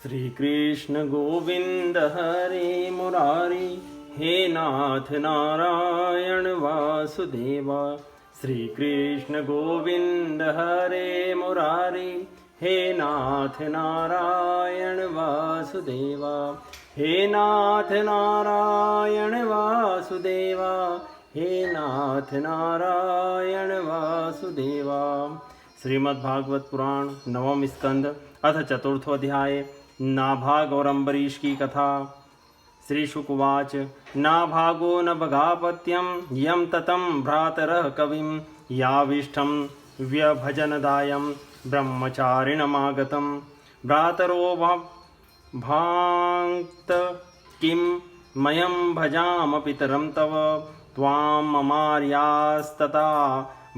श्री कृष्ण गोविंद हरे मुरारी, हे नाथ नारायण वासुदेवा। श्री कृष्ण गोविंद हरे मुरारी, हे नाथ नारायण वासुदेवा। हे नाथ नारायण वासुदेवा, हे नाथ नारायण वासुदेवा। श्रीमद्भागवत पुराण नवम स्कंद अथ चतुर्थो अध्याय। नाभाग और अम्बरीश की कथा। श्री शुकवाच। नाभागो न भगापत्यं यम ततं भ्रातरः कविं याविष्ठं व्यभजनदायं ब्रह्मचारिणमागतं। भ्रातरो भाङ्क्त किं मयं भजाम पितरं तव, त्वां ममार्यास्तता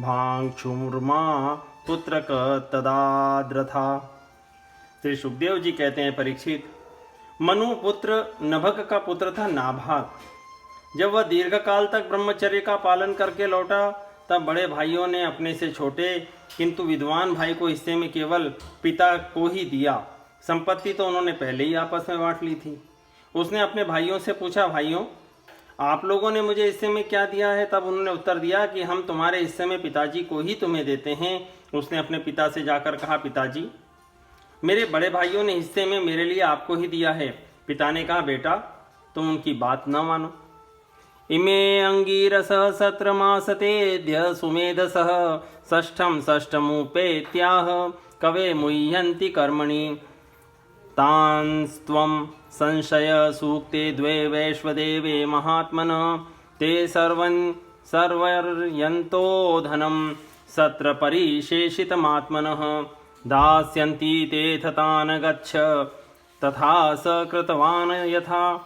भाङ्क्षुर्मा पुत्रक तदाद्रथा। श्री सुखदेव जी कहते हैं, परीक्षित, मनु पुत्र नभक का पुत्र था नाभाग। जब वह दीर्घकाल तक ब्रह्मचर्य का पालन करके लौटा, तब बड़े भाइयों ने अपने से छोटे किंतु विद्वान भाई को हिस्से में केवल पिता को ही दिया। संपत्ति तो उन्होंने पहले ही आपस में बांट ली थी। उसने अपने भाइयों से पूछा, भाइयों आप लोगों ने मुझे हिस्से में क्या दिया है? तब उन्होंने उत्तर दिया कि हम तुम्हारे हिस्से में पिताजी को ही तुम्हें देते हैं। उसने अपने पिता से जाकर कहा, पिताजी मेरे बड़े भाइयों ने हिस्से में मेरे लिए आपको ही दिया है। पिता ने कहा, बेटा तुम उनकी बात न मानो। इमे अंगीरस सत्रमासतेद्य सुमेधसः षष्ठम षष्ठमुपेत्याह कवे मुह्यन्ति कर्मणि। तांस्त्वं संशय सूक्ते द्वे वैश्वदेवे महात्मनः ते सर्वयन्तो धनं सत्र परिशेषितमात्मनः। दास्यन्ति ते तथान गच्छ तथा स कृतवान् यथा,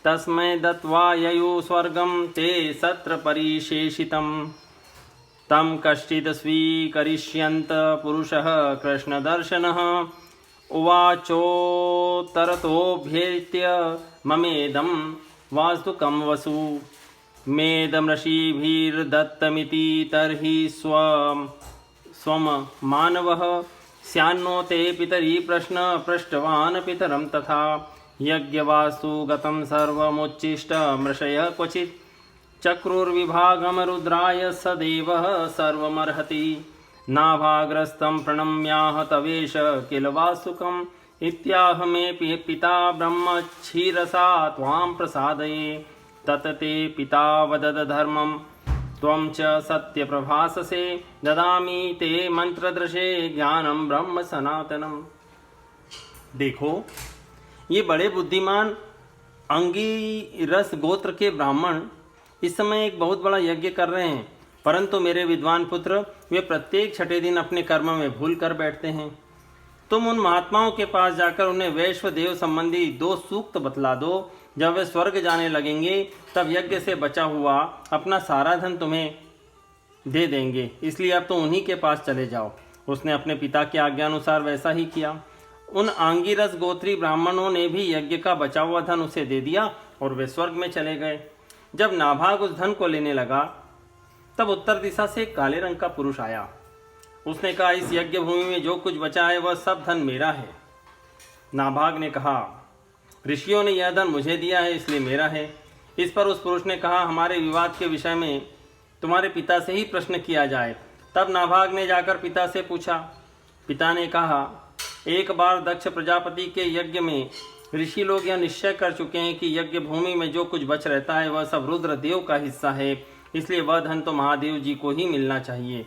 तस्मै दत्त्वा ययुः स्वर्गं ते सत्र परिशेषितं। तं कश्चित् स्वीकरिष्यन्त पुरुषः कृष्णदर्शनः उवाचोत्तरतोऽभ्येत्य ममेदं वास्तुकं वसु। मेदं ऋषिभिर्दत्तमिति तर्हि स्वं मानवः स्यान्नो ते पितरि प्रश्न पृष्टवान् पितरं तथा। यज्ञवास्तु गतं सर्वमुच्छिष्ट मृषयः क्वचित् चक्रुर्विभागं रुद्राय स देवः सर्वमर्हति। नाभाग्रस्तं प्रणम्याह तवेश किल वासुकम् इत्याह मे पिता ब्रह्मच्छिरसा त्वां प्रसादये। तत ते पिता वदद धर्मं त्वं च सत्यप्रभाससे। ददामि ते मंत्रदृशे ज्ञानम ब्रह्म सनातनम। देखो, ये बड़े बुद्धिमान अंगिरस गोत्र के ब्राह्मण इस समय एक बहुत बड़ा यज्ञ कर रहे हैं, परंतु मेरे विद्वान पुत्र वे प्रत्येक छठे दिन अपने कर्म में भूल कर बैठते हैं। तुम उन महात्माओं के पास जाकर उन्हें वैश्व देव संबंधी 2 सूक्त बतला दो। जब वे स्वर्ग जाने लगेंगे तब यज्ञ से बचा हुआ अपना सारा धन तुम्हें दे देंगे, इसलिए अब तो उन्हीं के पास चले जाओ। उसने अपने पिता की आज्ञा अनुसार वैसा ही किया। उन आंगिरस गोत्री ब्राह्मणों ने भी यज्ञ का बचा हुआ धन उसे दे दिया और वे स्वर्ग में चले गए। जब नाभाग उस धन को लेने लगा, तब उत्तर दिशा से एक काले रंग का पुरुष आया। उसने कहा, इस यज्ञ भूमि में जो कुछ बचा है वह सब धन मेरा है। नाभाग ने कहा, ऋषियों ने यह धन मुझे दिया है इसलिए मेरा है। इस पर उस पुरुष ने कहा, हमारे विवाद के विषय में तुम्हारे पिता से ही प्रश्न किया जाए। तब नाभाग ने जाकर पिता से पूछा। पिता ने कहा, एक बार दक्ष प्रजापति के यज्ञ में ऋषि लोग यह निश्चय कर चुके हैं कि यज्ञ भूमि में जो कुछ बच रहता है वह सब रुद्र देव का हिस्सा है, इसलिए वह धन तो महादेव जी को ही मिलना चाहिए।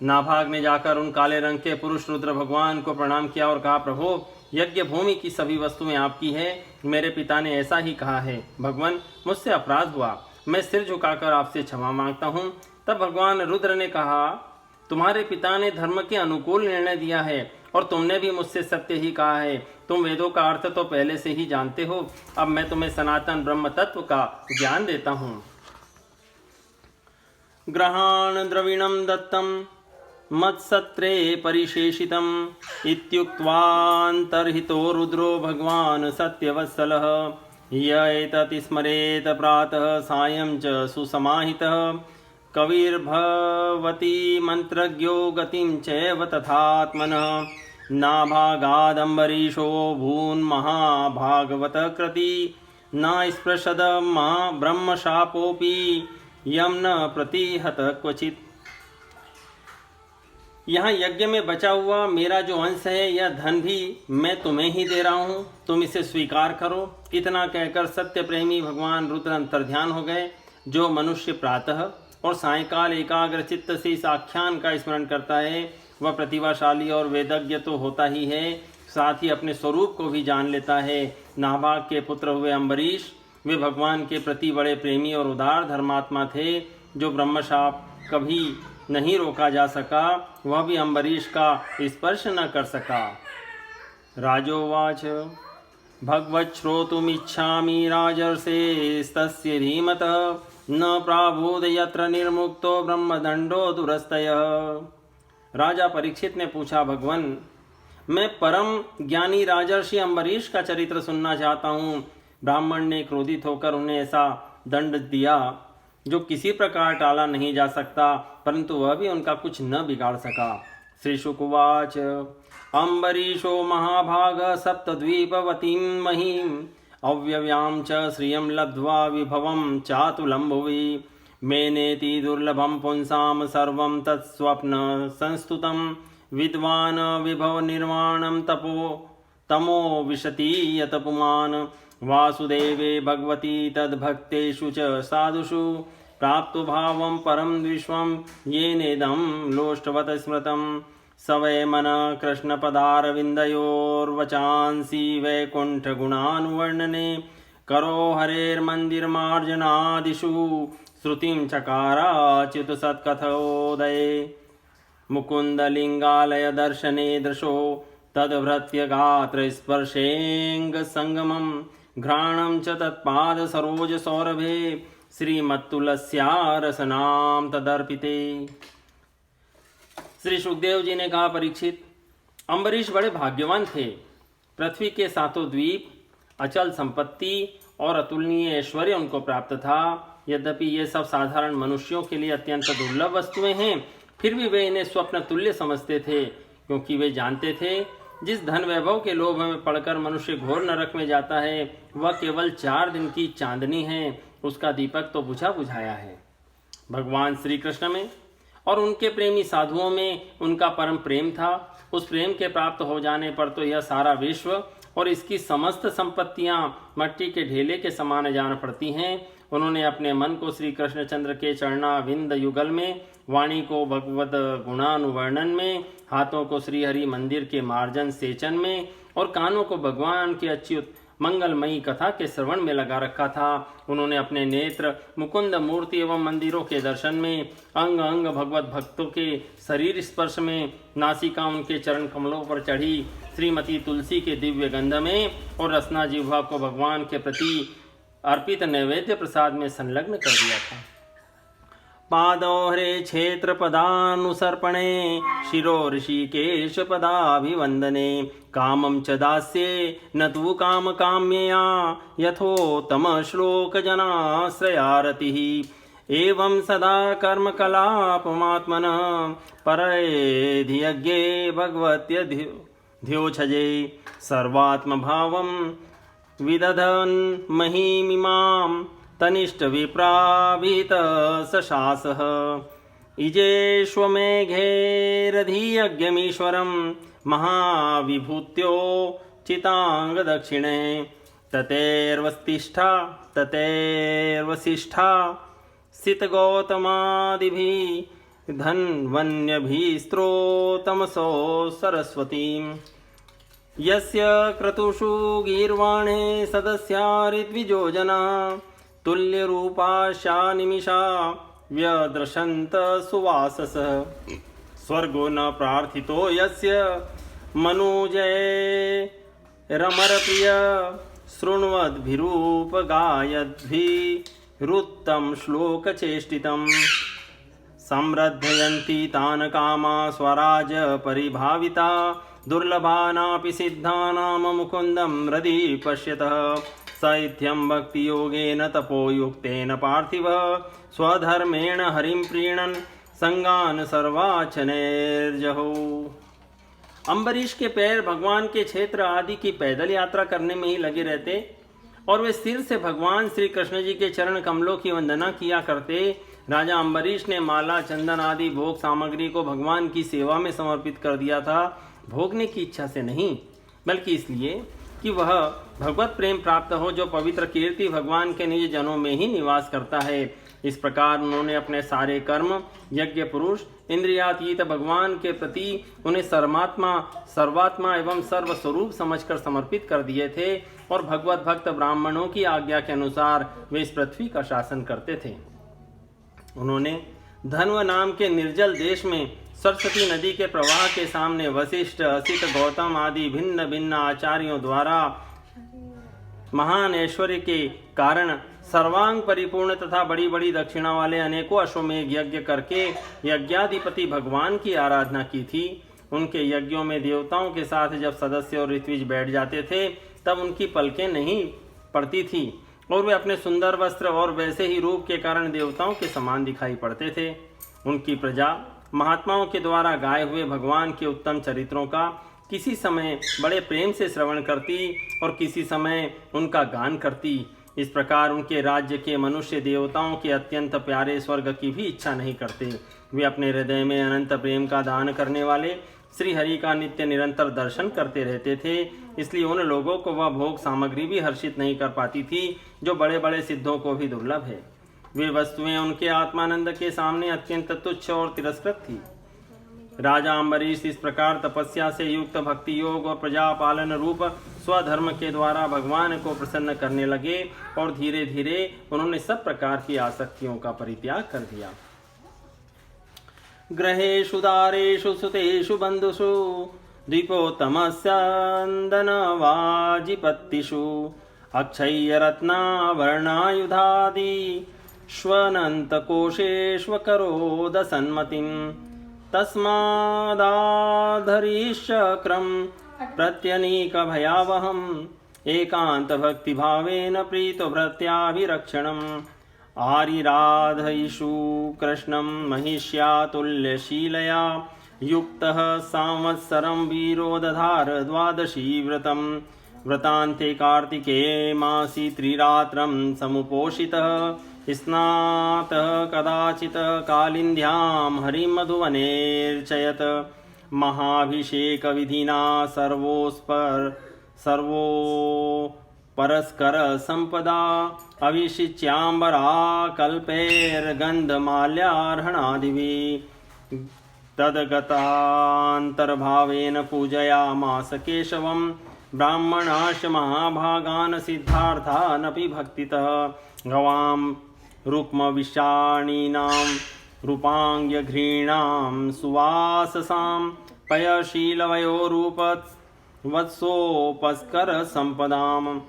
नाभाग ने जाकर उन काले रंग के पुरुष रुद्र भगवान को प्रणाम किया और कहा, प्रभु यज्ञ भूमि की सभी वस्तुएं आपकी है। मेरे पिता ने ऐसा ही कहा है। भगवान मुझसे अपराध हुआ, मैं सिर झुकाकर आपसे क्षमा मांगता हूँ। तब भगवान रुद्र ने कहा, तुम्हारे पिता ने धर्म के अनुकूल निर्णय दिया है और तुमने भी मुझसे सत्य ही कहा है। तुम वेदों का अर्थ तो पहले से ही जानते हो। अब मैं तुम्हें सनातन ब्रह्म तत्व का ज्ञान देता हूँ। ग्रहाण द्रविणम दत्तम मत्सत्रे परिशेषितम् इत्युक्त्वान्तर्हितो रुद्रो भगवान् सत्यवत्सलः। य एतत् स्मरेत प्रातः सायं च सुसमाहितः कविर्भवति मंत्रज्ञो गतिं चैव तथात्मनः नाभागादम्बरीशो भून्महाभागवत कृति न स्पृशद ब्रह्मशापोऽपि यम न प्रतिहत क्वचित। यहाँ यज्ञ में बचा हुआ मेरा जो अंश है, यह धन भी मैं तुम्हें ही दे रहा हूँ, तुम इसे स्वीकार करो। इतना कहकर सत्य प्रेमी भगवान रुद्र अंतर्ध्यान हो गए। जो मनुष्य प्रातः और सायंकाल एकाग्र चित्त से इस आख्यान का स्मरण करता है, वह प्रतिभाशाली और वेदज्ञ तो होता ही है, साथ ही अपने स्वरूप को भी जान लेता है। नाभाग के पुत्र हुए अम्बरीश, वे भगवान के प्रति बड़े प्रेमी और उदार धर्मात्मा थे। जो ब्रह्मशाप कभी नहीं रोका जा सका, वह भी अम्बरीश का स्पर्श न कर सका। राजोवाच भगवच्छ्रोतुमिच्छामि राजर्षेस्तस्य धीमतः न प्राबुध यत्र निर्मुक्तो ब्रह्मदंडो दुरस्तयः। राजा परीक्षित ने पूछा, भगवन, मैं परम ज्ञानी राजर्षि अम्बरीश का चरित्र सुनना चाहता हूँ। ब्राह्मण ने क्रोधित होकर उन्हें ऐसा दंड दिया जो किसी प्रकार टाला नहीं जा सकता, परंतु वह भी उनका कुछ न बिगाड़ सका। श्री शुकवाच अम्बरीशो महाभाग सप्तद्वीपवतीं महीम् अव्यव्यां च श्रियं लब्ध्वा विभवं चातुलं भुवि मेनेति दुर्लभं पुंसां सर्वं तत्स्वप्न संस्तुतं विद्वान् विभव निर्वाणं तमो विशति यत पुमान् वासुदेवे भगवती तद्भक्तेषु च साधुषु प्राप्तु भावं परं विश्वं येनेदं लोष्टवत् स्मृतं स वै मन कृष्णपदारविन्दयोर्वचांसि वैकुण्ठगुणानुवर्णने करो हरेर्मन्दिरमार्जनादिषु श्रुतिं चकाराच्युत सत्कथोदये मुकुन्दलिङ्गालय दर्शने दृशो तद्भृत्यगात्रस्पर्शेऽङ्गसङ्गमं घ्राणं च तत्पादसरोजसौरभे श्रीमत्तुलस्या रसनां तदर्पिते। श्री सुखदेव जी ने कहा, परीक्षित, अम्बरीश बड़े भाग्यवान थे। पृथ्वी के सातों द्वीप, अचल संपत्ति और अतुलनीय ऐश्वर्य उनको प्राप्त था। यद्यपि ये सब साधारण मनुष्यों के लिए अत्यंत दुर्लभ वस्तुएं हैं, फिर भी वे इन्हें स्वप्न तुल्य समझते थे, क्योंकि वे जानते थे जिस धन वैभव के लोभ में पड़कर मनुष्य घोर नरक में जाता है, वह केवल 4 दिन की चांदनी है, उसका दीपक तो बुझा बुझाया है। भगवान श्री कृष्ण में और उनके प्रेमी साधुओं में उनका परम प्रेम था। उस प्रेम के प्राप्त हो जाने पर तो यह सारा विश्व और इसकी समस्त संपत्तियां मट्टी के ढेले के समान जान पड़ती हैं। उन्होंने अपने मन को श्री कृष्णचंद्र के चरणाविंद युगल में, वाणी को भगवद गुणानुवर्णन में, हाथों को श्री हरि मंदिर के मार्जन सेचन में और कानों को भगवान की अच्युत मंगलमयी कथा के श्रवण में लगा रखा था। उन्होंने अपने नेत्र मुकुंद मूर्ति एवं मंदिरों के दर्शन में, अंग अंग भगवत भक्तों के शरीर स्पर्श में, नासिका उनके चरण कमलों पर चढ़ी श्रीमती तुलसी के दिव्य गंध में और रसना जिह्वा को भगवान के प्रति अर्पित नैवेद्य प्रसाद में संलग्न कर दिया था। पादोहरे क्षेत्र पदानुसर्पणे शिरो ऋषिकेश पदाभिवंदने कामं च दास्ये न तु काम काम्यया यथोत्तम श्लोक जनाश्रयारतिः एवं सदा कर्म कलापमात्मन परैधियज्ञे भगवत्य ध्योछजे सर्वात्म भावं विदधन् महीमिमां तनिष्ठ विप्राभित सशासः इजेष्वमेघैरधियज्ञमीश्वरं महाविभूत्यो चितांग दक्षिणे ततैर्वसिष्ठा सितगौतमादिभिः धन्वन्यभिस्त्रोतमसो सरस्वतीं यस्य क्रतुषु गीर्वाणे सदस्या ऋत्विजोजना तुल्यरूपाशा निमिषा व्यदृशन्त सुवासस स्वर्गो न प्रार्थितो यस्य मनुजये रमरप्रिय शृण्वद्भिरूपगायद्भिरुत्तम श्लोकचेष्टितं संरद्धयन्ति तान् कामा स्वराज परिभाविता दुर्लभानापि सिद्धानां मुकुन्दं हृदि पश्यतः साहित्यं भक्तियोगेन तपोयुक्तेन पार्थिवः स्वधर्मेण हरिं प्रीणन् संगान् सर्वाचनैर्जहो। अम्बरीश के पैर भगवान के क्षेत्र आदि की पैदल यात्रा करने में ही लगे रहते और वे सिर से भगवान श्री कृष्ण जी के चरण कमलों की वंदना किया करते। राजा अम्बरीश ने माला, चंदन आदि भोग सामग्री को भगवान की सेवा में समर्पित कर दिया था, भोगने की इच्छा से नहीं, बल्कि इसलिए कि वह भगवत प्रेम प्राप्त हो जो पवित्र कीर्ति भगवान के निज जनों में ही निवास करता है। इस प्रकार उन्होंने अपने सारे कर्म यज्ञ पुरुष इंद्रियातीत भगवान के प्रति उन्हें सर्वात्मा एवं सर्वस्वरूप समझकर समर्पित कर दिए थे और भगवत भक्त ब्राह्मणों की आज्ञा के अनुसार वे इस पृथ्वी का शासन करते थे। उन्होंने धन्व नाम के निर्जल देश में सरस्वती नदी के प्रवाह के सामने वशिष्ठ, असित, गौतम आदि भिन्न भिन्न आचार्यों द्वारा महान ऐश्वर्य के कारण सर्वांग परिपूर्ण तथा बड़ी बड़ी दक्षिणा वाले अनेकों अश्वमेघ यज्ञ करके यज्ञाधिपति भगवान की आराधना की थी। उनके यज्ञों में देवताओं के साथ जब सदस्य और ऋत्विज बैठ जाते थे तब उनकी पलकें नहीं पड़ती थी और वे अपने सुंदर वस्त्र और वैसे ही रूप के कारण देवताओं के समान दिखाई पड़ते थे। उनकी प्रजा महात्माओं के द्वारा गाए हुए भगवान के उत्तम चरित्रों का किसी समय बड़े प्रेम से श्रवण करती और किसी समय उनका गान करती। इस प्रकार उनके राज्य के मनुष्य देवताओं के अत्यंत प्यारे स्वर्ग की भी इच्छा नहीं करते। वे अपने हृदय में अनंत प्रेम का दान करने वाले श्री हरि का नित्य निरंतर दर्शन करते रहते थे, इसलिए उन लोगों को वह भोग सामग्री भी हर्षित नहीं कर पाती थी जो बड़े बड़े सिद्धों को भी दुर्लभ है। वे वस्तुएं उनके आत्मानंद के सामने अत्यंत तुच्छ और तिरस्कृत थी। राजा अम्बरीश इस प्रकार तपस्या से युक्त भक्ति योग और प्रजा पालन रूप स्वधर्म के द्वारा भगवान को प्रसन्न करने लगे और धीरे धीरे उन्होंने सब प्रकार की आसक्तियों का परित्याग कर दिया। ग्रहेषु दारेषु सुतेषु बंधुषु द्वीपोत्तमस्यन्दनवाजिपत्तिषु अक्षय्यरत्नावर्णायुधादि श्वनन्तकोशेष्वकरोदसन्मतिम् तस्मादाधरीश्चक्रं प्रत्यनीकभयावहम् एकान्तभक्तिभावेन प्रीतभृत्याभिरक्षणम् आरिराधयिषु कृष्णं महिष्यातुल्यशीलया युक्तः संवत्सरं वीरो दधार द्वादशी व्रतं व्रतान्ते कार्तिके मासी त्रिरात्रं समुपोषितः स्नातः कदाचित् कालिन्द्यां हरिं मधुवनेर्चयत् महाभिषेकविधिना परस्कर संपदा अभिषिच्याम्बरा कल्पैर्गन्धमाल्यार्हणादिभिः तद्गतान्तर्भावेन पूजयामास केशवं ब्राह्मणाश्च महाभागान् सिद्धार्थानपि भक्तितः गवां रुक्मविषाणीनां रूपाङ्ग्यघ्रीणां सुवाससां पयशीलवयोरूपवत्सोपस्कर संपदां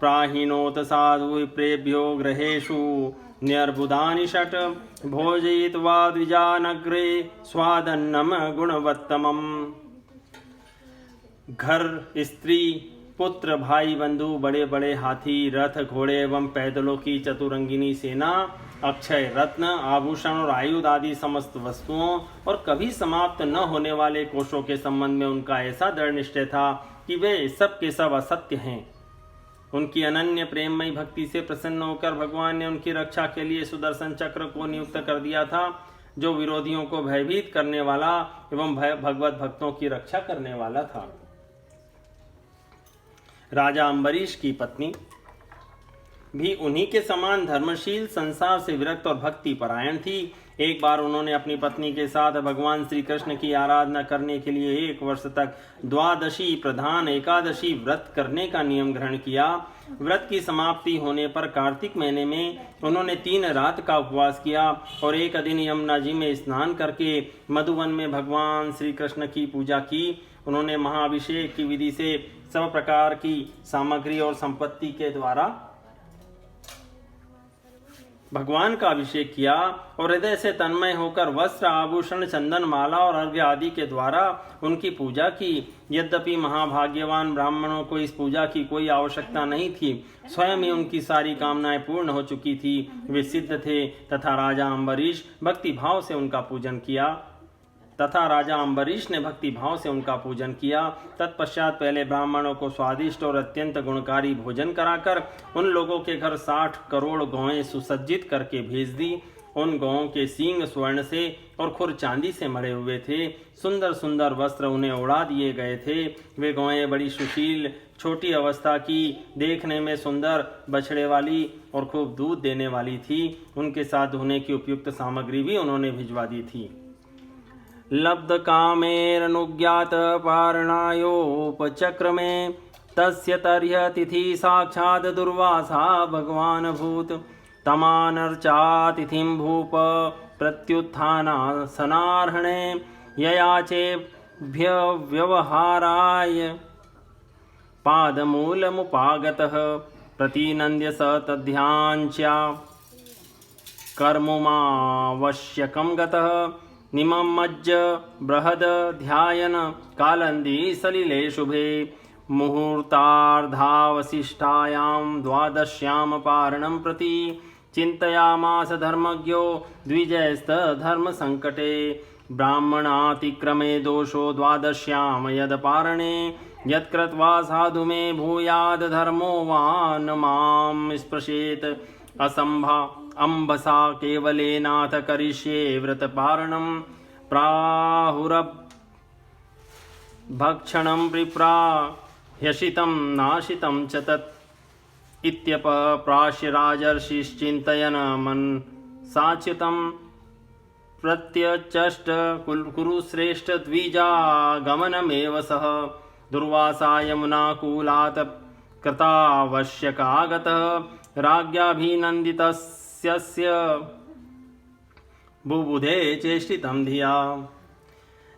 प्राहिणोत साधु विप्रेभ्यो ग्रहेषु न्यर्बुदानि षट् भोजयित्वा द्विजानग्रे स्वादन्नम गुणवत्तमम्। घर, स्त्री, पुत्र, भाई बंधु, बड़े बड़े हाथी, रथ, घोड़े एवं पैदलों की चतुरंगिनी सेना, अक्षय रत्न, आभूषण और आयुध आदि समस्त वस्तुओं और कभी समाप्त न होने वाले कोशों के संबंध में उनका ऐसा दृढ़ निश्चय था कि वे सब के सब असत्य हैं। उनकी अनन्य प्रेममयी भक्ति से प्रसन्न होकर भगवान ने उनकी रक्षा के लिए सुदर्शन चक्र को नियुक्त कर दिया था, जो विरोधियों को भयभीत करने वाला एवं भगवत भक्तों की रक्षा करने वाला था। राजा अम्बरीश की पत्नी भी उन्हीं के समान धर्मशील, संसार से विरक्त और भक्ति परायण थी। एक बार उन्होंने अपनी पत्नी के साथ भगवान श्री कृष्ण की आराधना करने के लिए 1 वर्ष तक द्वादशी, प्रधान, एकादशी व्रत करने का नियम ग्रहण किया। व्रत की समाप्ति होने पर कार्तिक महीने में उन्होंने 3 रात का उपवास किया और एक दिन यमुना जी में स्नान करके मधुवन में भगवान श्री कृष्ण की पूजा की। उन्होंने महाअभिषेक की विधि से सब प्रकार की सामग्री और संपत्ति के द्वारा भगवान का अभिषेक किया और हृदय से तन्मय होकर वस्त्र, आभूषण, चंदन, माला और अर्घ्य आदि के द्वारा उनकी पूजा की। यद्यपि महाभाग्यवान ब्राह्मणों को इस पूजा की कोई आवश्यकता नहीं थी, स्वयं ही उनकी सारी कामनाएं पूर्ण हो चुकी थी। वे सिद्ध थे तथा राजा अम्बरीश भक्ति भाव से उनका पूजन किया। तथा राजा अम्बरीश ने भक्ति भाव से उनका पूजन किया। तत्पश्चात पहले ब्राह्मणों को स्वादिष्ट और अत्यंत गुणकारी भोजन कराकर उन लोगों के घर 60 करोड़ गौएं सुसज्जित करके भेज दी। उन गौओं के सींग स्वर्ण से और खुर चांदी से मढ़े हुए थे। सुंदर सुंदर वस्त्र उन्हें उड़ा दिए गए थे। वे गौएं बड़ी सुशील, छोटी अवस्था की, देखने में सुंदर, बछड़े वाली और खूब दूध देने वाली थी। उनके साथ धोने की उपयुक्त सामग्री भी उन्होंने भिजवा दी थी। लब्ध कामेरनुज्ञात पारणायोपचक्रमे तस्य तर्ह्य तिथि साक्षात् दुर्वासा भगवान भूत तमानर्चातिथिं भूप प्रत्युत्थानासनार्हणे ययाचेभ्य व्यवहाराय पादमूलमुपागतः प्रतिनन्द्य स तद्ध्याञ्च्या कर्मुमावश्यकं गतः निमज्ज बृहद ध्यायन कालन्दी सलिले शुभे मुहूर्तार्धावशिष्टायां द्वादश्यां पारणं प्रति चिन्तयामास धर्मज्ञो द्विजयस्तधर्मसङ्कटे ब्राह्मणातिक्रमे दोषो द्वादश्यां यदपारणे यत्कृत्वा साधु मे भूयाद धर्मो वा न मां स्पृशेत् अम्भसा केवलेनाथ करिष्ये व्रतपारणं प्राहुरभक्षणं विप्राह्यशितं नाशितं च तत् इत्यपप्राश्य राजर्षिश्चिन्तयन् मनसाच्युतं प्रत्यचष्ट कुरुश्रेष्ठ द्विजागमनमेव सः दुर्वासा यमुनाकूलात् कृतावश्यकागतः राज्ञाभिनन्दितस्य बुबुधे चेष्टितं धिया।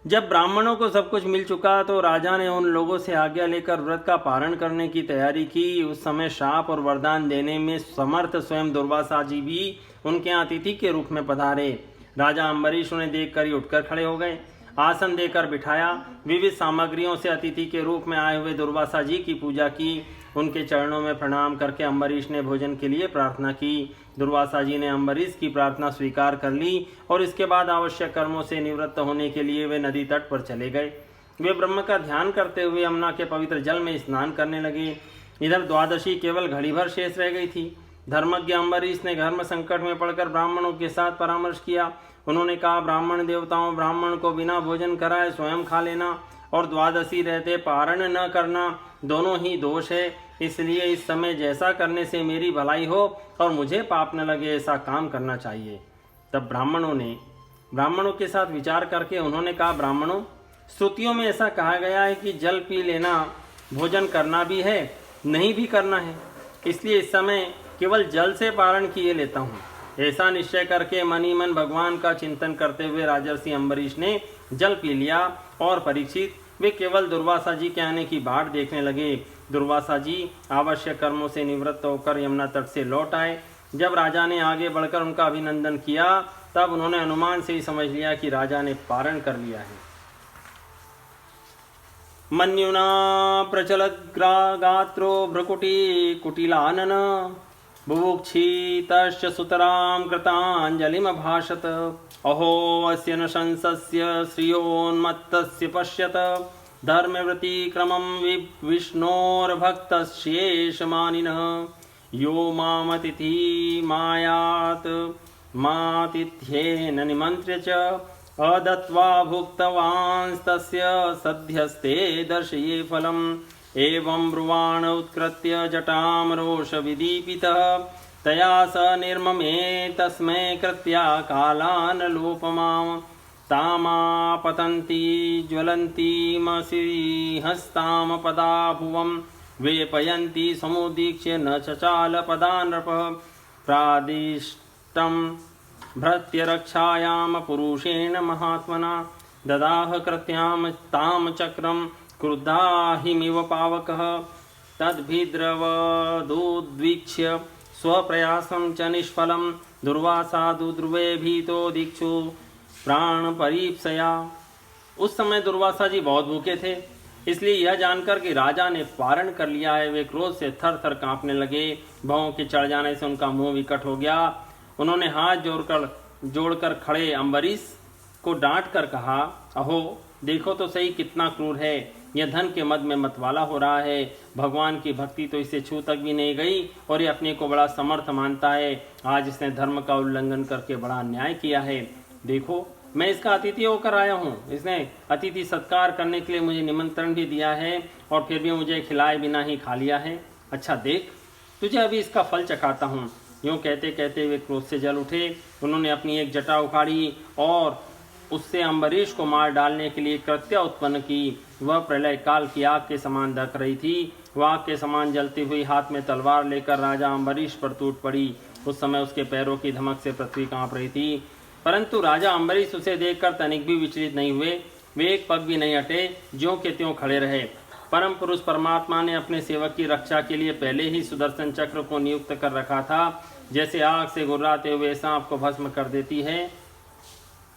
जब ब्राह्मणों को सब कुछ मिल चुका तो राजा ने उन लोगों से आज्ञा लेकर व्रत का पारण करने की तैयारी की। उस समय शाप और वरदान देने में समर्थ स्वयं दुर्वासा जी भी उनके अतिथि के रूप में पधारे। राजा अम्बरीश उन्हें देखकर ही उठकर खड़े हो गए, आसन देकर बिठाया। विविध सामग्रियों से अतिथि के रूप में आए हुए दुर्वासा जी की पूजा की। उनके चरणों में प्रणाम करके अम्बरीश ने भोजन के लिए प्रार्थना की। दुर्वासा जी ने अम्बरीश की प्रार्थना स्वीकार कर ली और इसके बाद आवश्यक कर्मों से निवृत्त होने के लिए वे नदी तट पर चले गए। वे ब्रह्म का ध्यान करते हुए यमुना के पवित्र जल में स्नान करने लगे। इधर द्वादशी केवल घड़ी भर शेष रह गई थी। धर्मज्ञ अम्बरीश ने धर्म संकट में पड़कर ब्राह्मणों के साथ परामर्श किया। उन्होंने कहा, ब्राह्मण देवताओं, ब्राह्मण को बिना भोजन कराए स्वयं खा लेना और द्वादशी रहते पारण न करना दोनों ही दोष है। इसलिए इस समय जैसा करने से मेरी भलाई हो और मुझे पाप न लगे ऐसा काम करना चाहिए। तब ब्राह्मणों के साथ विचार करके उन्होंने कहा, ब्राह्मणों, श्रुतियों में ऐसा कहा गया है कि जल पी लेना भोजन करना भी है, नहीं भी करना है। इसलिए इस समय केवल जल से पारण किए लेता हूँ। ऐसा निश्चय करके मन ही मन भगवान का चिंतन करते हुए राजर्षि अम्बरीश ने जल पी लिया और परीक्षित वे केवल दुर्वासा जी के आने की बाट देखने लगे। दुर्वासा जी आवश्यक कर्मों से निवृत्त होकर यमुना तट से लौट आए। जब राजा ने आगे बढ़कर उनका अभिनंदन किया तब उन्होंने अनुमान से ही समझ लिया कि राजा ने पारण कर लिया है। मन्युना प्रचलत गात्रो भ्रकुटी कुटिलानन बुभुक्षितश्च सुतरां कृताञ्जलिमभाषत। अहो अस्य न शंसस्य श्रियोन्मत्तस्य पश्यत धर्मव्रतिक्रमं विष्णोर्भक्तस्येषमानिनः यो मामतिथि मायात् मातिथ्येन निमन्त्र्य च अदत्वा भुक्तवांस्तस्य सध्यस्ते दर्शये फलम्। एवं ब्रुवाण उत्कृत्य जटां रोषविदीपितः तया स निर्ममे तस्मै कृत्या कालानलोपमां तामापतन्ती ज्वलन्तीमसिंहस्तां पदा भुवं वेपयन्ती समुदीक्ष्य न चचाल पदा नृपः। प्रादिष्टं भृत्य रक्षायां पुरुषेण महात्मना ददाह कृत्यां तां चक्रं क्रुद्धा हिमिव पावकः। तद्भिद्रवदुद्वीक्ष्य स्वप्रयासं च निष्फलं दुर्वासा दुर्वे भीतो दीक्षु प्राण परीप्सया। उस समय दुर्वासा जी बहुत भूखे थे, इसलिए यह जानकर कि राजा ने पारण कर लिया है वे क्रोध से थर थर कांपने लगे। भौं के चढ़ जाने से उनका मुंह विकट हो गया। उन्होंने हाथ जोड़कर खड़े अम्बरीश को डांट कर कहा, अहो देखो तो सही कितना क्रूर है, यह धन के मद में मतवाला हो रहा है। भगवान की भक्ति तो इसे छू तक भी नहीं गई और ये अपने को बड़ा समर्थ मानता है। आज इसने धर्म का उल्लंघन करके बड़ा अन्याय किया है। देखो मैं इसका अतिथि होकर आया हूँ, इसने अतिथि सत्कार करने के लिए मुझे निमंत्रण भी दिया है और फिर भी मुझे खिलाए बिना ही खा लिया है। अच्छा देख, तुझे अभी इसका फल चखाता हूँ। यूँ कहते कहते वे क्रोध से जल उठे। उन्होंने अपनी एक जटा उखाड़ी और उससे अम्बरीश को मार डालने के लिए कृत्या उत्पन्न की। वह प्रलय काल की आग के समान दहक रही थी। वह आग के समान जलती हुई हाथ में तलवार लेकर राजा अम्बरीश पर टूट पड़ी। उस समय उसके पैरों की धमक से पृथ्वी कांप रही थी, परंतु राजा अम्बरीश उसे देखकर तनिक भी विचलित नहीं हुए। वे एक पग भी नहीं हटे, ज्यों के त्यों खड़े रहे। परम पुरुष परमात्मा ने अपने सेवक की रक्षा के लिए पहले ही सुदर्शन चक्र को नियुक्त कर रखा था। जैसे आग से गुर्राते हुए सांप को भस्म कर देती है,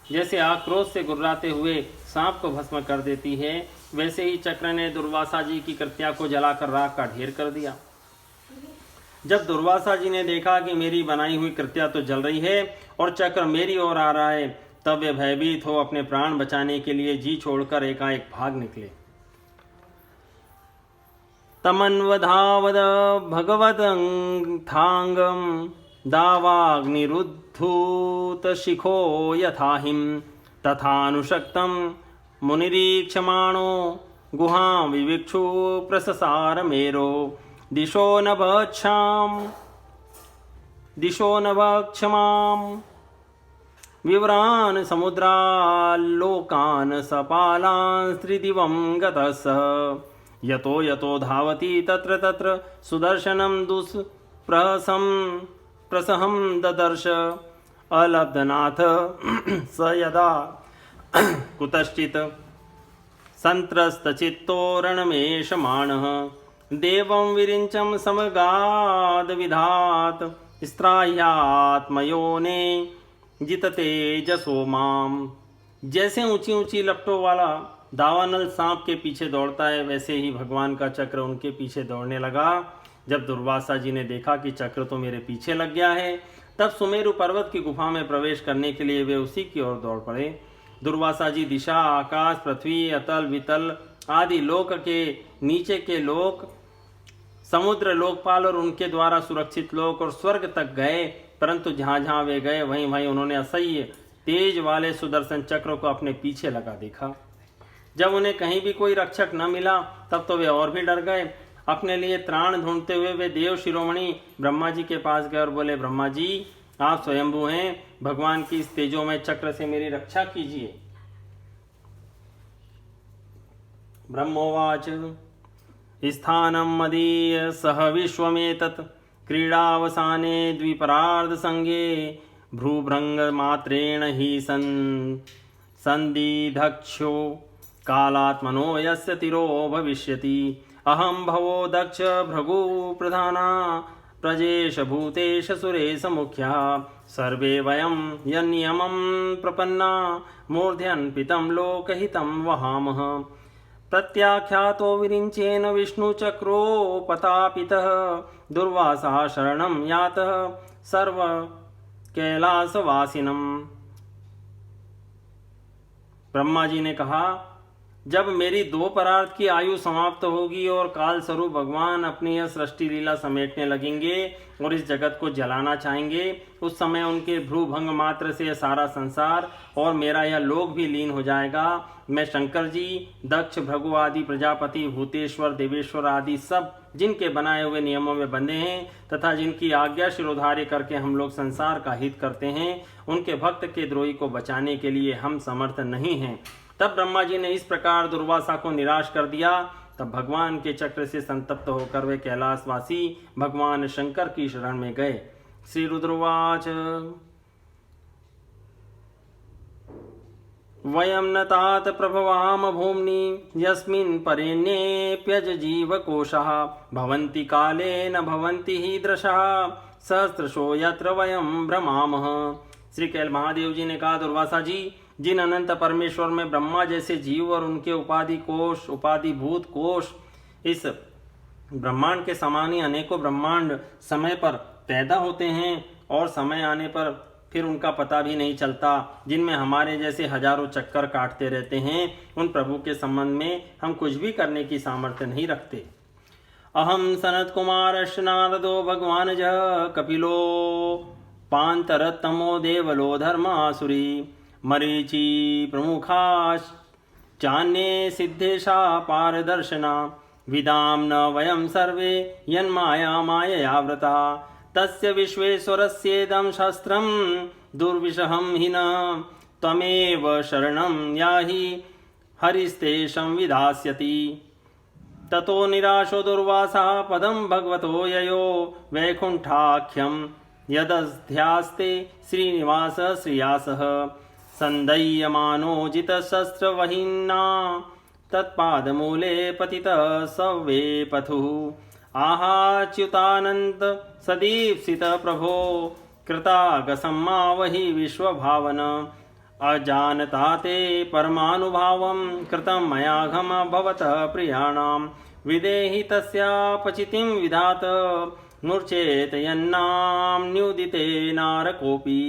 जैसे आग क्रोध से गुर्राते हुए सांप को भस्म कर देती है, वैसे ही चक्र ने दुर्वासा जी की कृत्या को जलाकर राख का ढेर कर दिया। जब दुर्वासा जी ने देखा कि मेरी बनाई हुई कृत्या तो जल रही है और चक्र मेरी ओर आ रहा है, तब वे भयभीत हो अपने प्राण बचाने के लिए जी छोड़कर एकाएक भाग निकले। तमन्वधावद भगवदंथांगम दावाग्निरुद्धूत शिखो यथाहिम तथानुशक्तं मुनिरीक्षमाणो गुहां विविक्षु प्रससार मेरो दिशो न भक्षमां विवरान् समुद्राल्लोकान् सपालान् त्रिदिवं गतः सः यतो यतो धावति तत्र तत्र सुदर्शनं प्रसहं ददर्श अलब्धनाथ स यदा कुतश्चित् संत्रस्तचित्तो रणमेषमाणः देवं विरिञ्चं समगाद विधात स्त्राह्यात्मयोने जितते जसो माम। जैसे ऊंची ऊंची लपटों वाला दावानल सांप के पीछे दौड़ता है, वैसे ही भगवान का चक्र उनके पीछे दौड़ने लगा। जब दुर्वासा जी ने देखा कि चक्र तो मेरे पीछे लग गया है, तब सुमेरु पर्वत की गुफा में प्रवेश करने के लिए वे उसी की ओर दौड़ पड़े। दुर्वासा जी दिशा, आकाश, पृथ्वी, अतल वितल आदि लोक के नीचे के लोक, समुद्र, लोकपाल और उनके द्वारा सुरक्षित लोक और स्वर्ग तक गए, परंतु जहां जहां वे गए वहीं वहीं उन्होंने असह्य तेज वाले सुदर्शन चक्र को अपने पीछे लगा देखा। जब उन्हें कहीं भी कोई रक्षक न मिला, तब तो वे और भी डर गए। अपने लिए त्राण ढूंढते हुए वे देव शिरोमणि ब्रह्मा जी के पास गए और बोले, ब्रह्मा जी आप स्वयंभू हैं, भगवान की इस तेजोमय चक्र से मेरी रक्षा कीजिए। ब्रह्मोवाच स्थानं मदीय सह विश्वमेतत् क्रीडावसाने द्विपरार्ध संगे भ्रूभृंग मात्रेण हि संदिधक्षो कालात्मनो यस्य तिरो भविष्यति अहं भवो दक्ष भृगु प्रधाना प्रजेश भूतेश सुरेश मुख्यः सर्वे वयं यन्नियमं प्रपन्ना मूर्ध्यन् पितं लोकहितं वहामः। प्रत्याख्यातो विरिञ्चेन विष्णुचक्रोपतापितः दुर्वासा शरणं यातः सर्व कैलासवासिनम्। ब्रह्मा जी ने कहा, जब मेरी दो परार्थ की आयु समाप्त होगी और काल स्वरूप भगवान अपनी यह सृष्टि लीला समेटने लगेंगे और इस जगत को जलाना चाहेंगे, उस समय उनके भ्रूभंग मात्र से यह सारा संसार और मेरा यह लोक भी लीन हो जाएगा। मैं शंकर जी, दक्ष, भृगु आदि प्रजापति, भूतेश्वर, देवेश्वर आदि सब जिनके बनाए हुए नियमों में बंधे हैं तथा जिनकी आज्ञा शिरोधार्य करके हम लोग संसार का हित करते हैं, उनके भक्त के द्रोही को बचाने के लिए हम समर्थ नहीं हैं। तब ब्रह्मा जी ने इस प्रकार दुर्वासा को निराश कर दिया। तब भगवान के चक्र से संतप्त होकर वे कैलाशवासी भगवान शंकर की शरण में गए। श्री रुद्रवाच वयं न तात प्रभवाम भूम्नि यस्मिन् परेण्येऽप्यज जीवकोशः भवन्ति काले न भवन्ति हि दृशः सहस्रशो यत्र वयं भ्रमामः। श्री कैल महादेव जी ने कहा, दुर्वासा जी, जिन अनंत परमेश्वर में ब्रह्मा जैसे जीव और उनके उपाधि कोश, उपाधिभूत कोश, इस ब्रह्मांड के समान ही अनेकों ब्रह्मांड समय पर पैदा होते हैं और समय आने पर फिर उनका पता भी नहीं चलता, जिनमें हमारे जैसे हजारों चक्कर काटते रहते हैं, उन प्रभु के संबंध में हम कुछ भी करने की सामर्थ्य नहीं रखते। अहम सनत कुमारश्च नारदो भगवान ज कपिलो पांतरतमो देवलो धर्मासुरी मरीचि प्रमुखाश्च चान्ये सिद्धेशा पारदर्शना विदाम न वयं सर्वे यन्माया मायया व्रता तस्य विश्वेश्वरस्येदं शस्त्रं दुर्विषहं हि न त्वमेव शरणं याहि हरिस्तेषं विधास्यति। ततो निराशो दुर्वासः पदं भगवतो ययो वैकुण्ठाख्यं यदध्यास्ते श्रीनिवास श्रियासः संदय्यमानो जितशस्त्रवहिन्ना तत्पादमूले पतितः सवे पथुः आहाच्युतानन्द सदीप्सित प्रभो कृतागसम्मावहि विश्वभावन अजानता ते परमानुभावं कृतं मयाघम भवतः प्रियाणां विदेहि तस्यापचितिं विधात मूर्छेत यन्नाम्न्युदिते नारकोऽपि।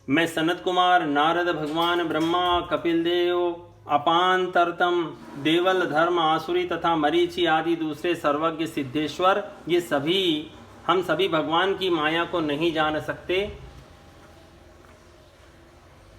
मैं सनत कुमार, नारद, भगवान ब्रह्मा, कपिल देव, अपांतरतम, देवल, धर्म, आसुरी तथा मरीचि आदि दूसरे सर्वज्ञ सिद्धेश्वर, ये सभी हम सभी भगवान की माया को नहीं जान सकते,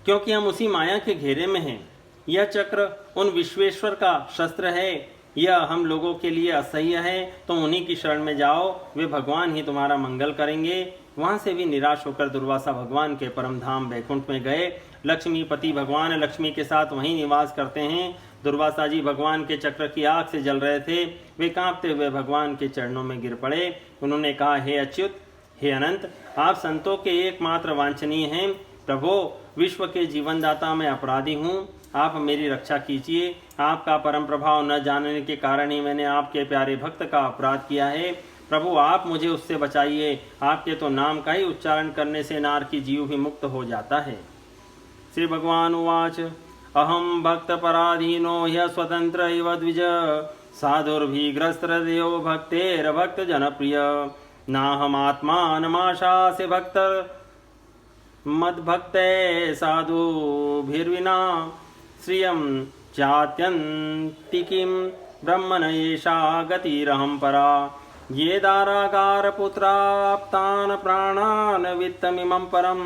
क्योंकि हम उसी माया के घेरे में हैं। यह चक्र उन विश्वेश्वर का शस्त्र है, यह हम लोगों के लिए असह्य है। तुम उन्हीं की शरण में जाओ, वे भगवान ही तुम्हारा मंगल करेंगे। वहां से भी निराश होकर दुर्वासा भगवान के परम धाम वैकुंठ में गए। लक्ष्मीपति भगवान लक्ष्मी के साथ वहीं निवास करते हैं। दुर्वासा जी भगवान के चक्र की आग से जल रहे थे। वे कांपते हुए भगवान के चरणों में गिर पड़े। उन्होंने कहा, हे अच्युत, हे अनंत, आप संतों के एकमात्र वांछनीय हैं। प्रभो, विश्व के जीवनदाता मैं अपराधी हूँ, आप मेरी रक्षा कीजिए। आपका परम प्रभाव न जानने के कारण ही मैंने आपके प्यारे भक्त का अपराध किया है। प्रभु, आप मुझे उससे बचाइए। आपके तो नाम का ही उच्चारण करने से नार की जीव भी मुक्त हो जाता है। श्री भगवान उवाच, अहम भक्त पराधीनो ह्य स्वतंत्र इव द्विज साधुर्भिग्रस्तहृदयो भक्तेर भक्त जनप्रिय नाहमात्मानमाशास्य भक्त मद्भक्ते साधुभिर्विना श्रियं चात्यन्तिकीं ब्रह्मण एषा गतिरहं परा ये दारागार पुत्राप्तान् प्राणान् वित्तमिमं परं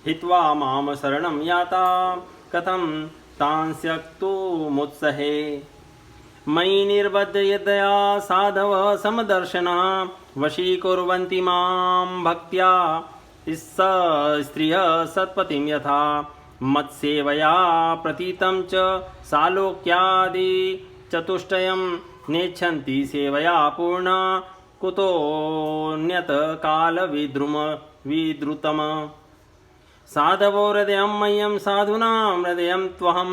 हित्वा माम शरणं याता कथं तान् त्यक्तुमुत्सहे मयि निर्बध्यदया साधव समदर्शना वशीकुर्वन्ति मां भक्त्या स्त्रियः सत्पतिं यथा मत्सेवया प्रतीतं च सालोक्यादि चतुष्टयं नेच्छन्ति सेवया पूर्णा कुतोऽन्यत् कालविद्रुतम् साधवो हृदयं मह्यं साधूनां हृदयं त्वहं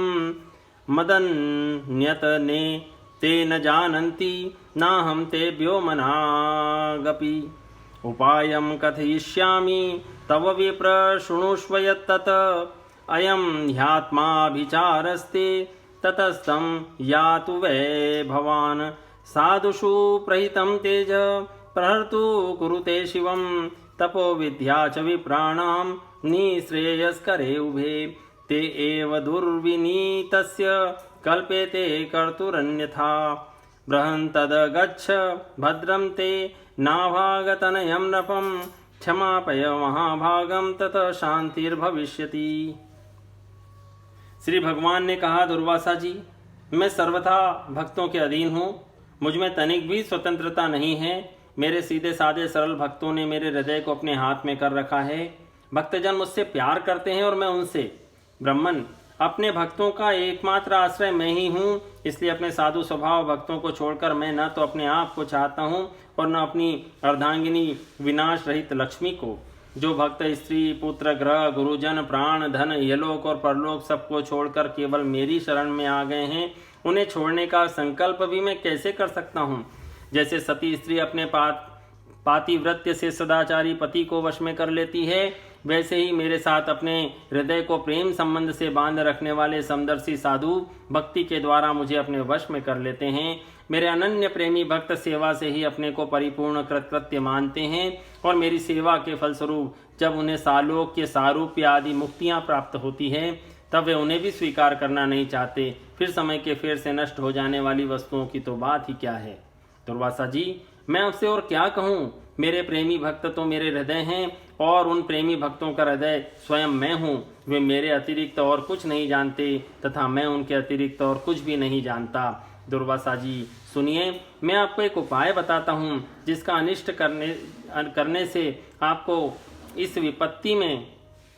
मदन्यत ने ते न जानन्ति नाहं तेभ्यो मनागपि उपायं कथयिष्यामि तव विप्र शृणुष्व यत्तत् अयं ह्यात्माभिचारस्ते ततस्तं यातु वै भवान् साधुषु प्रहितं तेज प्रहर्तु कुरुते शिवं तपो विद्या च विप्राणां निःश्रेयस्करे उभे ते एव दुर्विनीतस्य कल्पेते कर्तुरन्यथा बृहन्तदगच्छ भद्रं ते नाभागतनयं नृपं क्षमापय महाभागं ततः शांतिर्भविष्यति। श्री भगवान ने कहा, दुर्वासा जी, मैं सर्वथा भक्तों के अधीन हूँ, मुझ में तनिक भी स्वतंत्रता नहीं है। मेरे सीधे साधे सरल भक्तों ने मेरे हृदय को अपने हाथ में कर रखा है। भक्तजन मुझसे प्यार करते हैं और मैं उनसे। ब्रह्मन, अपने भक्तों का एकमात्र आश्रय मैं ही हूँ, इसलिए अपने साधु स्वभाव भक्तों को छोड़कर मैं न तो अपने आप को चाहता हूँ और न अपनी अर्धांगिनी विनाश रहित लक्ष्मी को। जो भक्त स्त्री, पुत्र, ग्रह, गुरुजन, प्राण, धन, यलोक और परलोक सबको छोड़कर केवल मेरी शरण में आ गए हैं, उन्हें छोड़ने का संकल्प भी मैं कैसे कर सकता हूँ। जैसे सती स्त्री अपने पातिव्रत्य से सदाचारी पति को वश में कर लेती है, वैसे ही मेरे साथ अपने हृदय को प्रेम संबंध से बांध रखने वाले समदर्शी साधु भक्ति के द्वारा मुझे अपने वश में कर लेते हैं। मेरे अनन्य प्रेमी भक्त सेवा से ही अपने को परिपूर्ण कृत्य मानते हैं और मेरी सेवा के फलस्वरूप जब उन्हें सालोक्य सारूप्य आदि मुक्तियां प्राप्त होती है तब वे उन्हें भी स्वीकार करना नहीं चाहते। फिर समय के फेर से नष्ट हो जाने वाली वस्तुओं की तो बात ही क्या है। दुर्वासा जी, मैं आपसे और क्या कहूँ। मेरे प्रेमी भक्त तो मेरे हृदय हैं और उन प्रेमी भक्तों का हृदय स्वयं मैं हूँ। वे मेरे अतिरिक्त और कुछ नहीं जानते तथा मैं उनके अतिरिक्त और कुछ भी नहीं जानता। दुर्वासा जी सुनिए, मैं आपको एक उपाय बताता हूँ जिसका अनिष्ट करने से आपको इस विपत्ति में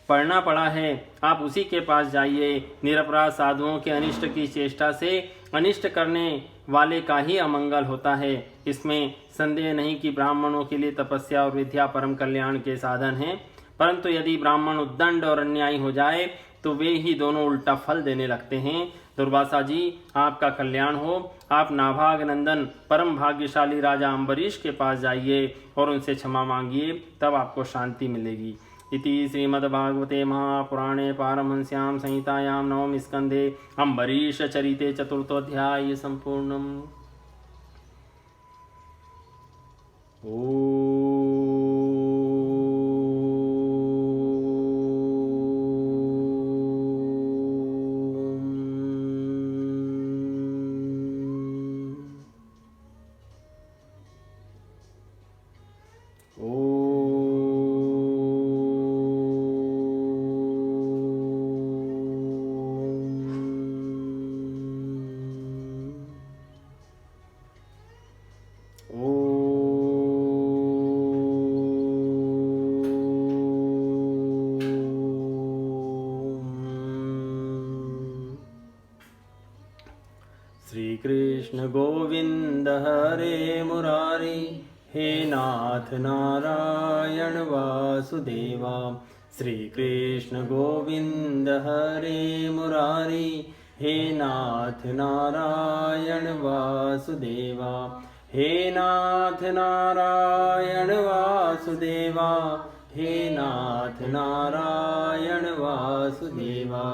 पढ़ना पड़ा है। आप उसी के पास जाइए। निरपराध साधुओं के अनिष्ट की चेष्टा से अनिष्ट करने वाले का ही अमंगल होता है। इसमें संदेह नहीं कि ब्राह्मणों के लिए तपस्या और विद्या परम कल्याण के साधन हैं, परंतु यदि ब्राह्मण उद्दंड और अन्यायी हो जाए तो वे ही दोनों उल्टा फल देने लगते हैं। दुर्वासा जी, आपका कल्याण हो। आप नाभाग नंदन परम भाग्यशाली राजा अम्बरीश के पास जाइए और उनसे क्षमा मांगिए, तब आपको शांति मिलेगी। इति श्रीमद्भागवते महापुराणे पारमहंस्यां संहितायां नवम स्कंधे अम्बरीश चरिते चतुर्थोऽध्याय संपूर्णम्। श्री कृष्ण गोविंद हरे मुरारी, हे नाथ नारायण वासुदेवा। श्री कृष्ण गोविंद हरे मुरारी, हे नाथ नारायण वासुदेवा। हे नाथ नारायण वासुदेवा, हे नाथ नारायण वासुदेवा।